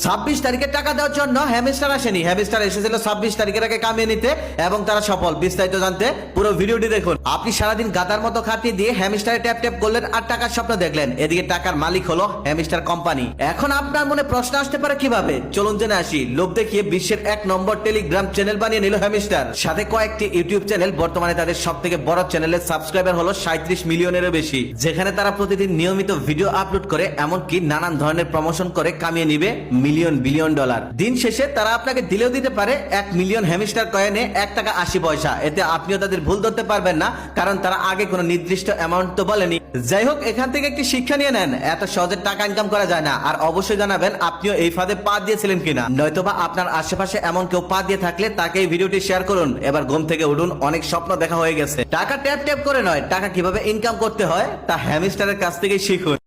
26 তারিখে টাকা দেওয়ার জন্য হ্যামস্টার আসেনি, হ্যামস্টার এসেছিল 26 তারিখের আগে কামিয়ে নিতে এবং তারা সফল। বিস্তারিত জানতে পুরো ভিডিওটি দেখুন। আপনি সারাদিন গাদার মতো খাটিয়ে দিয়ে হ্যামস্টারে ট্যাপ ট্যাপ করলেন আর টাকার স্বপ্ন দেখলেন, এদিকে টাকার মালিক হলো হ্যামস্টার কোম্পানি। এখন আপনার মনে প্রশ্ন আসতে পারে কিভাবে, চলুন জেনে আসি। লোভ দেখিয়ে বিশ্বের 1 নম্বর টেলিগ্রাম চ্যানেল বানিয়ে নিল হ্যামস্টার, সাথে কয়েকটি ইউটিউব চ্যানেল। বর্তমানে তাদের সব থেকে বড় চ্যানেলের সাবস্ক্রাইবার হলো 37 মিলিয়নেরও বেশি, যেখানে তারা প্রতিদিন নিয়মিত ভিডিও আপলোড করে এমনকি নানান ধরনের প্রমোশন করে কামিয়ে নিবে মিলিয়ন বিলিয়ন ডলার। দিন শেষে তারা আপনাকে দিলেও দিতে পারে 1 মিলিয়ন হ্যামস্টার কয়েনে 1 টাকা 80 পয়সা। এতে আপনিও তাদের ভুল ধরতে পারবেন না, কারণ তারা আগে কোনো নির্দিষ্ট অ্যামাউন্ট তো বলেনি। যাই হোক, এখান থেকে একটি শিক্ষা নিয়ে নেন, এত সহজে টাকা ইনকাম করা যায় না। আর অবশ্যই জানাবেন আপনিও এই ফাঁদে পা দিয়েছিলেন কিনা, নয়তোবা আপনার আশেপাশে এমন কেউ পা দিয়ে থাকলে তাকে এই ভিডিওটি শেয়ার করুন। এবার ঘুম থেকে উঠুন, অনেক স্বপ্ন দেখা হয়ে গেছে। টাকা ট্যাপ ট্যাপ করে নয়, টাকা কিভাবে ইনকাম করতে হয় তা হ্যামস্টারের কাছ থেকেই শিখুন।